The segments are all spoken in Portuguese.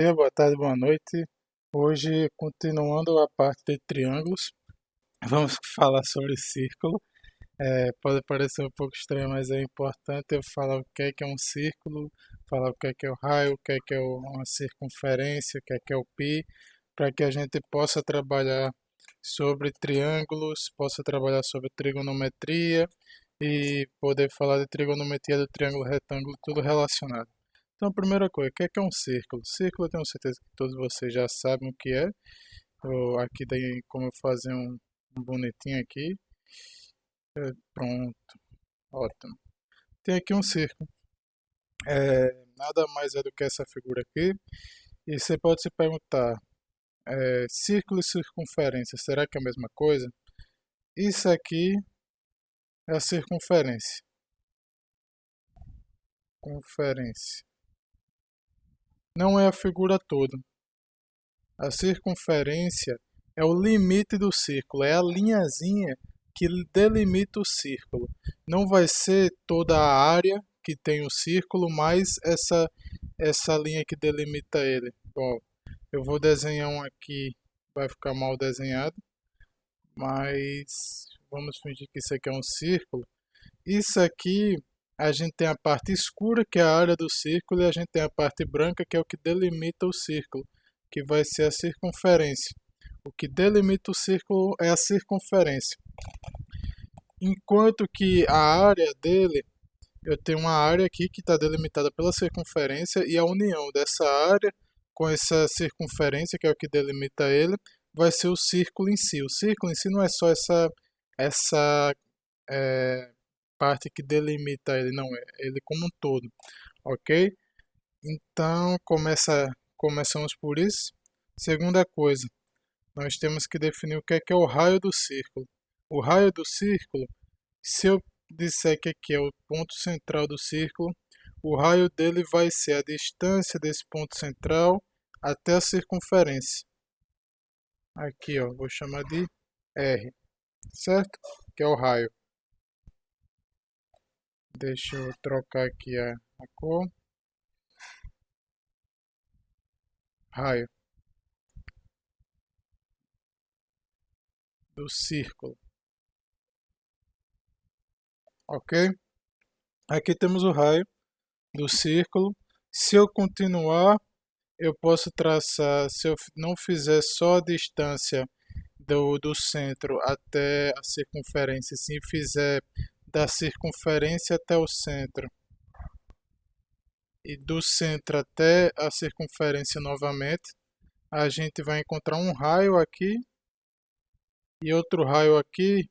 Boa tarde, boa noite. Hoje, continuando a parte de triângulos, vamos falar sobre círculo. Pode parecer um pouco estranho, mas é importante eu falar o que é um círculo, falar o que é o raio, o que é uma circunferência, o que é o π, para que a gente possa trabalhar sobre triângulos, possa trabalhar sobre trigonometria e poder falar de trigonometria do triângulo retângulo, tudo relacionado. Então, a primeira coisa, o que é um círculo? Círculo, eu tenho certeza que todos vocês já sabem o que é. Aqui tem como eu fazer um bonitinho aqui. Pronto, ótimo. Tem aqui um círculo. Nada mais é do que essa figura aqui. E você pode se perguntar, círculo e circunferência, será que é a mesma coisa? Isso aqui é a circunferência. Conferência. Não é a figura toda. A circunferência é o limite do círculo, é a linhazinha que delimita o círculo. Não vai ser toda a área que tem o círculo, mas essa linha que delimita ele. Bom, eu vou desenhar um aqui, vai ficar mal desenhado, mas vamos fingir que isso aqui é um círculo. Isso aqui, a gente tem a parte escura, que é a área do círculo, e a gente tem a parte branca, que é o que delimita o círculo, que vai ser a circunferência. O que delimita o círculo é a circunferência. Enquanto que a área dele, eu tenho uma área aqui que está delimitada pela circunferência, e a união dessa área com essa circunferência, que é o que delimita ele, vai ser o círculo em si. O círculo em si não é só essa é, parte que delimita ele, não, é ele como um todo, ok? Então, começamos por isso. Segunda coisa, nós temos que definir o que é o raio do círculo. O raio do círculo, se eu disser que aqui é o ponto central do círculo, o raio dele vai ser a distância desse ponto central até a circunferência. Aqui, ó, vou chamar de R, certo? Que é o raio. Deixa eu trocar aqui a cor. Raio do círculo, ok? Aqui temos o raio do círculo. Se eu continuar, eu posso traçar, se eu não fizer só a distância do centro até a circunferência, se fizer da circunferência até o centro e do centro até a circunferência novamente, a gente vai encontrar um raio aqui e outro raio aqui,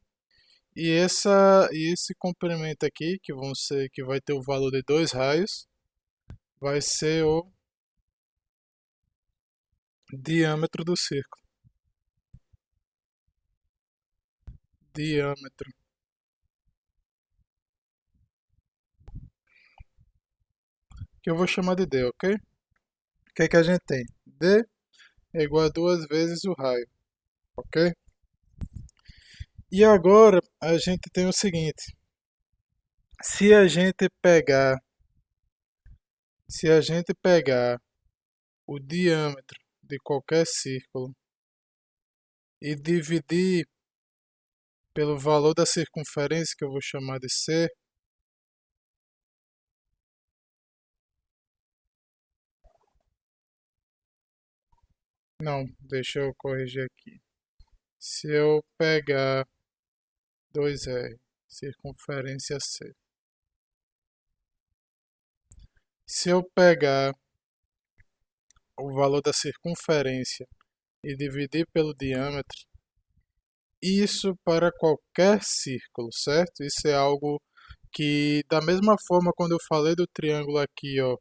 e esse comprimento aqui, que vai ter o valor de dois raios, vai ser o diâmetro do círculo. Diâmetro. Que eu vou chamar de D, ok? O que a gente tem? D é igual a duas vezes o raio, ok? E agora a gente tem o seguinte: se a gente pegar, se a gente pegar o diâmetro de qualquer círculo e dividir pelo valor da circunferência, que eu vou chamar de C, não, deixa eu corrigir aqui. Se eu pegar 2R, circunferência C. Se eu pegar o valor da circunferência e dividir pelo diâmetro, isso para qualquer círculo, certo? Isso é algo que, da mesma forma, quando eu falei do triângulo aqui, ó,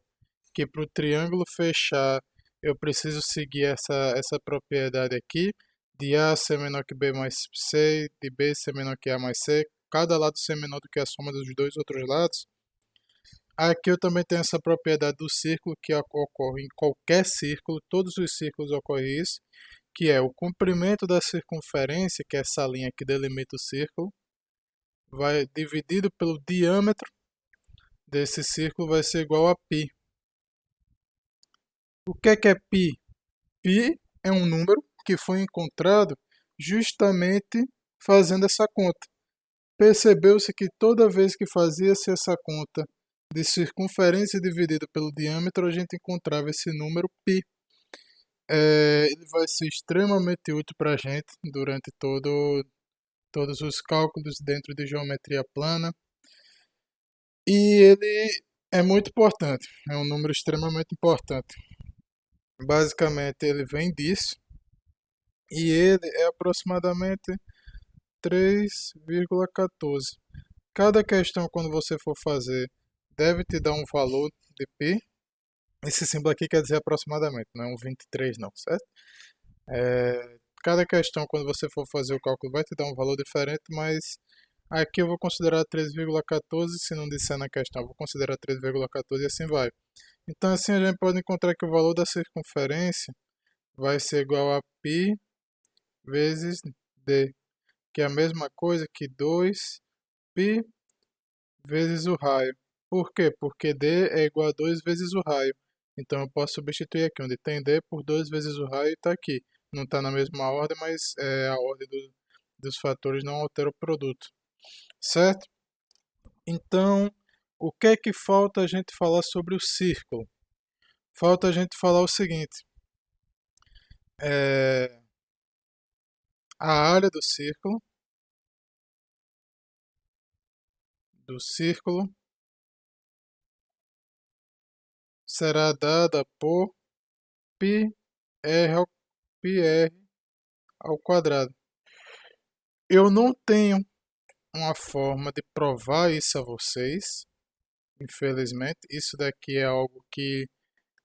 que para o triângulo fechar eu preciso seguir essa propriedade aqui, de A ser menor que B mais C, de B ser menor que A mais C, cada lado ser menor do que a soma dos dois outros lados. Aqui eu também tenho essa propriedade do círculo que ocorre em qualquer círculo, todos os círculos ocorre isso, que é o comprimento da circunferência, que é essa linha que delimita o círculo, vai dividido pelo diâmetro desse círculo vai ser igual a π. O que é π? Π é um número que foi encontrado justamente fazendo essa conta. Percebeu-se que toda vez que fazia-se essa conta de circunferência dividido pelo diâmetro, a gente encontrava esse número π. Ele vai ser extremamente útil para a gente durante todos os cálculos dentro de geometria plana. E ele é muito importante, é um número extremamente importante. Basicamente, ele vem disso e ele é aproximadamente 3,14. Cada questão, quando você for fazer, deve te dar um valor de π. Esse símbolo aqui quer dizer aproximadamente, não é um 23 não, certo? Cada questão, quando você for fazer o cálculo, vai te dar um valor diferente, mas aqui eu vou considerar 3,14, se não disser na questão, eu vou considerar 3,14 e assim vai. Então assim a gente pode encontrar que o valor da circunferência vai ser igual a π vezes d, que é a mesma coisa que 2π vezes o raio. Por quê? Porque d é igual a 2 vezes o raio. Então eu posso substituir aqui onde tem d por 2 vezes o raio e está aqui. Não está na mesma ordem, mas a ordem dos fatores não altera o produto. Certo? Então, o que é que falta a gente falar sobre o círculo? Falta a gente falar o seguinte. A área do círculo será dada por πr ao quadrado. Eu não tenho uma forma de provar isso a vocês, infelizmente. Isso daqui é algo que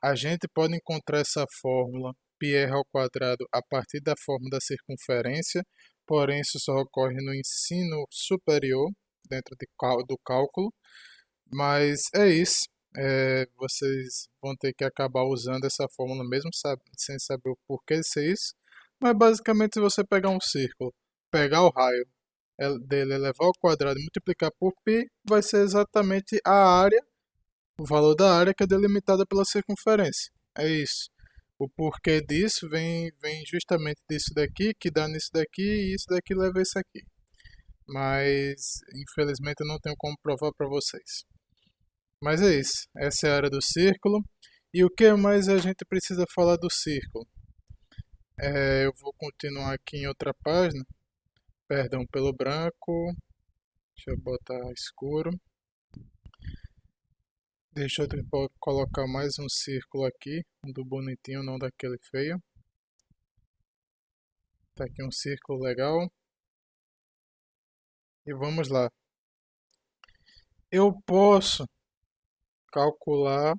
a gente pode encontrar essa fórmula πr ao quadrado a partir da fórmula da circunferência, porém isso só ocorre no ensino superior, dentro do cálculo. Mas é isso. Vocês vão ter que acabar usando essa fórmula mesmo sem saber o porquê de ser isso. Mas basicamente, se você pegar um círculo, pegar o raio dele, elevar ao quadrado e multiplicar por π, vai ser exatamente a área, o valor da área que é delimitada pela circunferência. É isso. O porquê disso vem justamente disso daqui, que dá nisso daqui, e isso daqui leva a isso aqui. Mas, infelizmente, eu não tenho como provar para vocês. Mas é isso. Essa é a área do círculo. E o que mais a gente precisa falar do círculo? Eu vou continuar aqui em outra página. Perdão pelo branco. Deixa eu botar escuro. Deixa eu colocar mais um círculo aqui. Um do bonitinho, não daquele feio. Tá aqui um círculo legal. E vamos lá. Eu posso calcular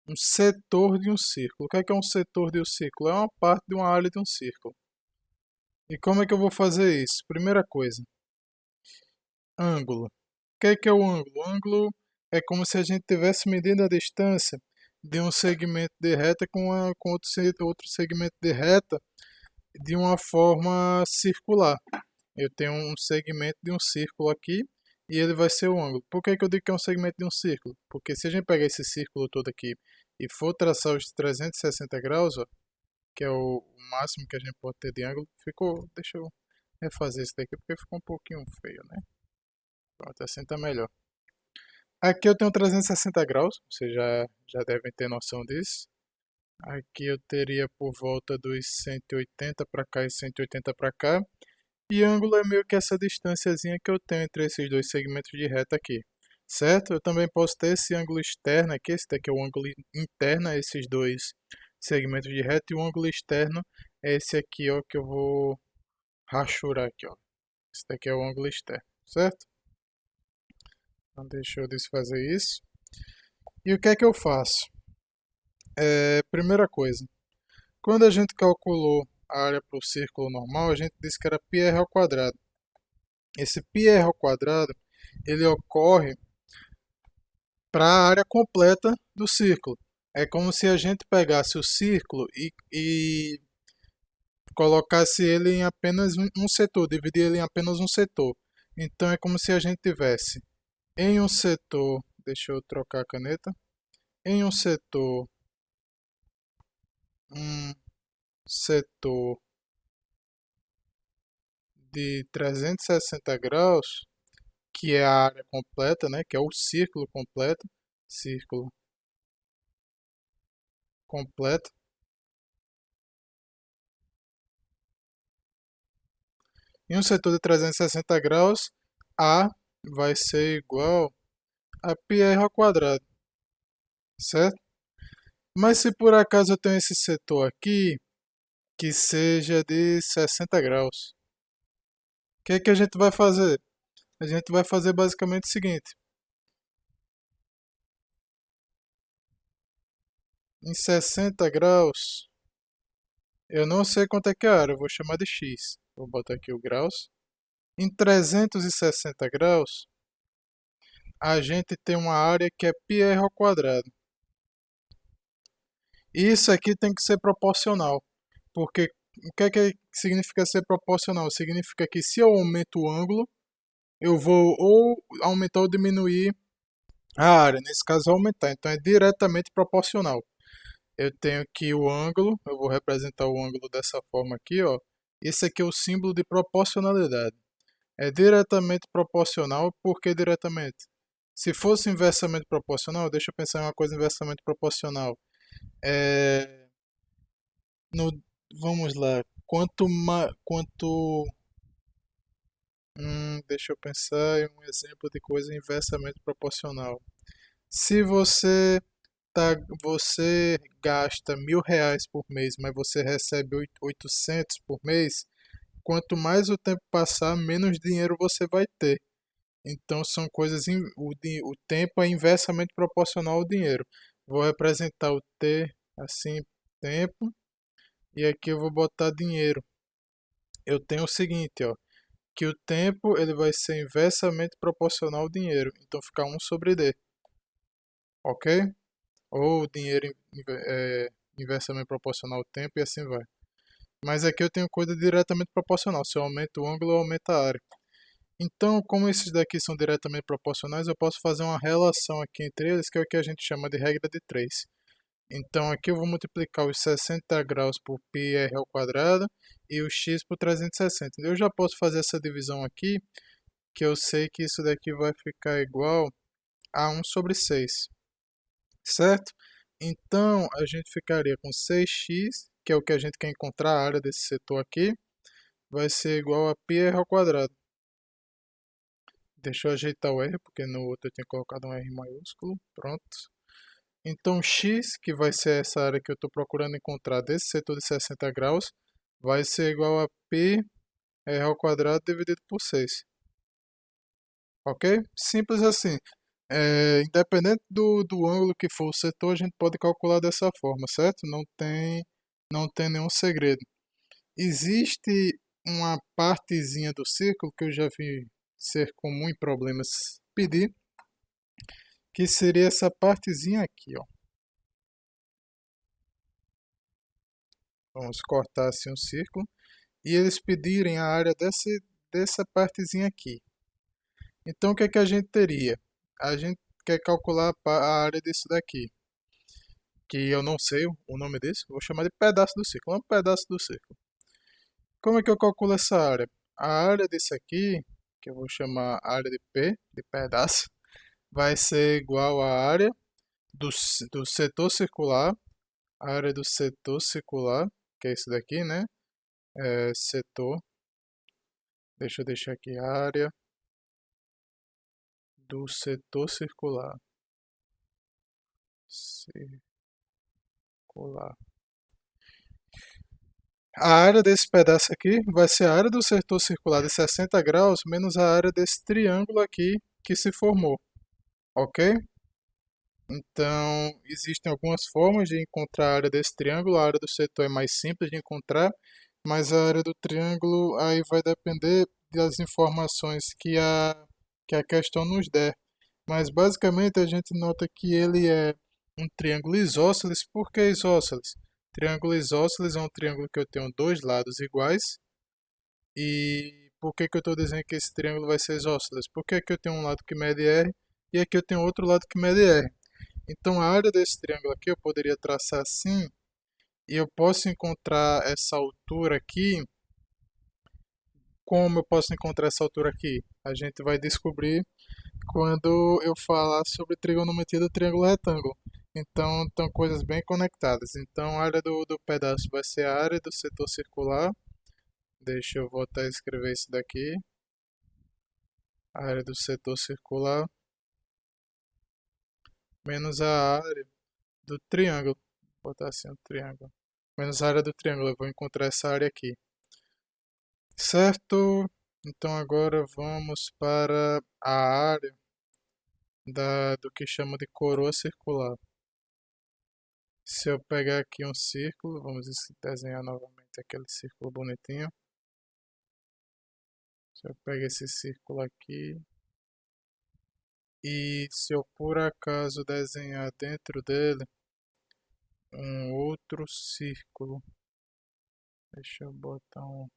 um setor de um círculo. O que é um setor de um círculo? É uma parte de uma área de um círculo. E como é que eu vou fazer isso? Primeira coisa, ângulo. O que é o ângulo? O ângulo é como se a gente estivesse medindo a distância de um segmento de reta com outro segmento de reta de uma forma circular. Eu tenho um segmento de um círculo aqui e ele vai ser o ângulo. Por que eu digo que é um segmento de um círculo? Porque se a gente pegar esse círculo todo aqui e for traçar os 360 graus, ó, que é o máximo que a gente pode ter de ângulo, deixa eu refazer isso daqui porque ficou um pouquinho feio, né? Pronto, assim tá melhor. Aqui eu tenho 360 graus, vocês já devem ter noção disso. Aqui eu teria por volta dos 180 para cá e 180 para cá. E ângulo é meio que essa distânciazinha que eu tenho entre esses dois segmentos de reta aqui, certo? Eu também posso ter esse ângulo externo aqui, esse daqui é o ângulo interno a esses dois segmentos de reta, e o ângulo externo é esse aqui, ó, que eu vou rachurar aqui, ó. Esse daqui é o ângulo externo, certo? Então deixa eu desfazer isso. E o que é que eu faço? Primeira coisa, quando a gente calculou a área para o círculo normal, a gente disse que era πr ao quadrado. Esse πr ao quadrado, ele ocorre para a área completa do círculo. É como se a gente pegasse o círculo e colocasse ele em apenas um setor, dividir ele em apenas um setor. Então é como se a gente tivesse em um setor, deixa eu trocar a caneta, em um setor setor de 360 graus, que é a área completa, né, que é o círculo completo, círculo completo. Em um setor de 360 graus, A vai ser igual a πr ao quadrado, certo? Mas se por acaso eu tenho esse setor aqui, que seja de 60 graus, o que é que a gente vai fazer? A gente vai fazer basicamente o seguinte: em 60 graus, eu não sei quanto é que é a área, eu vou chamar de x. Vou botar aqui o graus. Em 360 graus, a gente tem uma área que é πr ao quadrado. Isso aqui tem que ser proporcional, porque o que significa ser proporcional? Significa que se eu aumento o ângulo, eu vou ou aumentar ou diminuir a área. Nesse caso, aumentar. Então, é diretamente proporcional. Eu tenho aqui o ângulo, eu vou representar o ângulo dessa forma aqui, ó. Esse aqui é o símbolo de proporcionalidade. É diretamente proporcional, por que diretamente? Se fosse inversamente proporcional, deixa eu pensar em uma coisa inversamente proporcional. É, no, vamos lá, deixa eu pensar em um exemplo de coisa inversamente proporcional. Se você gasta R$ 1.000 por mês, mas você recebe 800 por mês, quanto mais o tempo passar, menos dinheiro você vai ter. Então são coisas, o tempo é inversamente proporcional ao dinheiro. Vou representar o T assim, tempo, e aqui eu vou botar dinheiro. Eu tenho o seguinte, ó, que o tempo ele vai ser inversamente proporcional ao dinheiro, então fica 1/D, ok? Ou o dinheiro inversamente proporcional ao tempo e assim vai. Mas aqui eu tenho coisa diretamente proporcional, se eu aumento o ângulo, eu aumento a área. Então, como esses daqui são diretamente proporcionais, eu posso fazer uma relação aqui entre eles, que é o que a gente chama de regra de 3. Então, aqui eu vou multiplicar os 60 graus por πr ao quadrado e o x por 360. Eu já posso fazer essa divisão aqui, que eu sei que isso daqui vai ficar igual a 1/6, certo? Então, a gente ficaria com 6x, que é o que a gente quer encontrar, a área desse setor aqui, vai ser igual a πr ao quadrado. Deixa eu ajeitar o R, porque no outro eu tinha colocado um R maiúsculo. Pronto. Então, x, que vai ser essa área que eu estou procurando encontrar desse setor de 60 graus, vai ser igual a πr ao quadrado dividido por 6. Ok? Simples assim. Independente do ângulo que for o setor, a gente pode calcular dessa forma, certo? Não tem nenhum segredo. Existe uma partezinha do círculo que eu já vi ser comum em problemas pedir, que seria essa partezinha aqui, ó. Vamos cortar assim um círculo e eles pedirem a área dessa partezinha aqui. Então o que é que a gente teria? A gente quer calcular a área disso daqui, que eu não sei o nome disso, vou chamar de pedaço do círculo, um pedaço do círculo. Como é que eu calculo essa área? A área disso aqui, que eu vou chamar área de P, de pedaço, vai ser igual à área do setor circular, a área do setor circular, que é isso daqui, né? Setor, deixa eu deixar aqui, área do setor circular. Circular. A área desse pedaço aqui vai ser a área do setor circular de 60 graus menos a área desse triângulo aqui que se formou, ok? Então, existem algumas formas de encontrar a área desse triângulo. A área do setor é mais simples de encontrar, mas a área do triângulo aí vai depender das informações que a questão nos der. Mas basicamente a gente nota que ele é um triângulo isósceles. Por que isósceles? Triângulo isósceles é um triângulo que eu tenho dois lados iguais. E por que que eu estou dizendo que esse triângulo vai ser isósceles? Porque aqui eu tenho um lado que mede R e aqui eu tenho outro lado que mede R. Então a área desse triângulo aqui eu poderia traçar assim, E eu posso encontrar essa altura aqui. Como eu posso encontrar essa altura aqui? A gente vai descobrir quando eu falar sobre trigonometria do triângulo retângulo. Então, estão coisas bem conectadas. Então, a área do pedaço vai ser a área do setor circular. Deixa eu voltar a escrever isso daqui. A área do setor circular menos a área do triângulo. Vou botar assim um triângulo. Menos a área do triângulo. Eu vou encontrar essa área aqui. Certo? Então, agora vamos para a área do que chama de coroa circular. Se eu pegar aqui um círculo, vamos desenhar novamente aquele círculo bonitinho. Se eu pegar esse círculo aqui e se eu por acaso desenhar dentro dele um outro círculo, deixa eu botar um.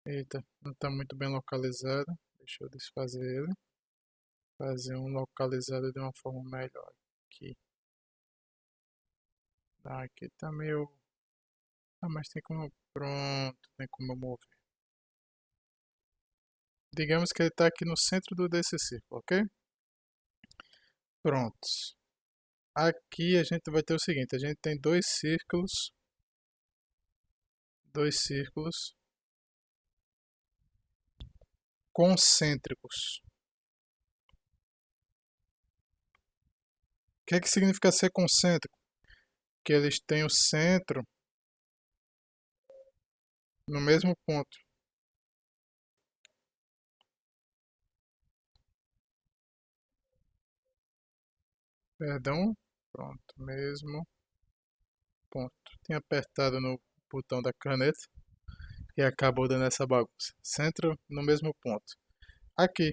Eita, não está muito bem localizado. Deixa eu desfazer ele. Fazer um localizado de uma forma melhor aqui. Aqui tá meio. Ah, mas tem como. Pronto, tem como eu mover. Digamos que ele está aqui no centro desse círculo, ok? Prontos. Aqui a gente vai ter o seguinte, a gente tem dois círculos concêntricos. O que é que significa ser concêntrico? Que eles têm o centro no mesmo ponto. Perdão, pronto, mesmo ponto. Tinha apertado no botão da caneta e acabou dando essa bagunça. Centro no mesmo ponto. Aqui,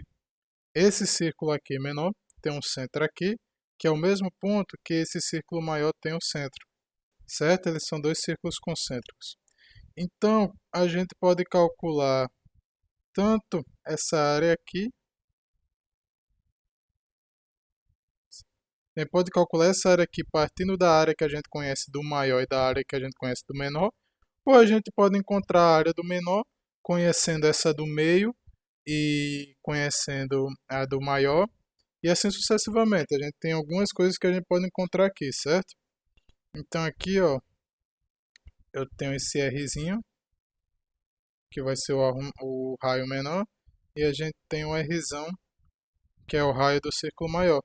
esse círculo aqui menor tem um centro aqui, que é o mesmo ponto que esse círculo maior tem o centro. Certo? Eles são dois círculos concêntricos. Então, a gente pode calcular tanto essa área aqui, a gente pode calcular essa área aqui partindo da área que a gente conhece do maior e da área que a gente conhece do menor, ou a gente pode encontrar a área do menor conhecendo essa do meio e conhecendo a do maior, e assim sucessivamente. A gente tem algumas coisas que a gente pode encontrar aqui, certo? Então aqui, ó, eu tenho esse Rzinho, que vai ser o raio menor, e a gente tem o Rzão, que é o raio do círculo maior.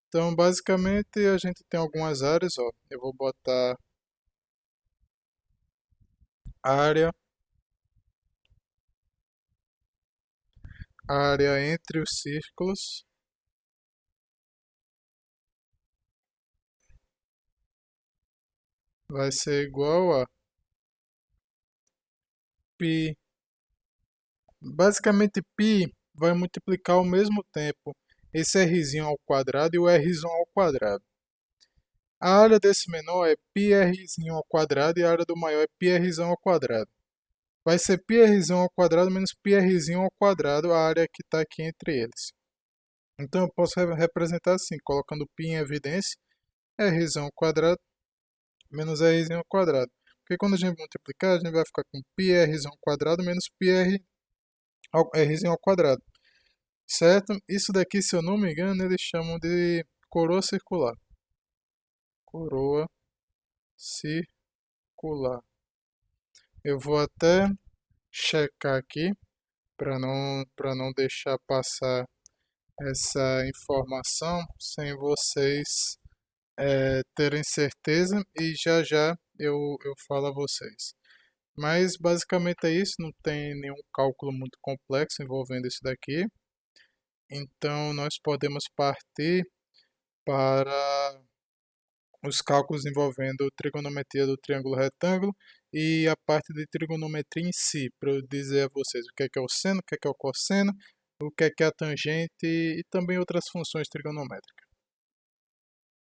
Então, basicamente, a gente tem algumas áreas, ó. Eu vou botar área entre os círculos, vai ser igual a π. Basicamente, π vai multiplicar ao mesmo tempo esse rzinho ao quadrado e o rzão ao quadrado. A área desse menor é πrzinho ao quadrado e a área do maior é πrzão ao quadrado. Vai ser πrzão ao quadrado menos πrzinho ao quadrado, a área que está aqui entre eles. Então eu posso representar assim, colocando π em evidência, rzão ao quadrado menos rzinho ao quadrado. Porque quando a gente multiplicar, a gente vai ficar com πrzinho ao quadrado menos rzinho ao quadrado. Certo? Isso daqui, se eu não me engano, eles chamam de coroa circular. Coroa circular. Eu vou até checar aqui para não deixar passar essa informação sem vocês terem certeza e já já eu falo a vocês. Mas basicamente é isso, não tem nenhum cálculo muito complexo envolvendo isso daqui. Então nós podemos partir para os cálculos envolvendo trigonometria do triângulo retângulo e a parte de trigonometria em si, para eu dizer a vocês o que é o seno, o que é o cosseno, o que é a tangente e também outras funções trigonométricas.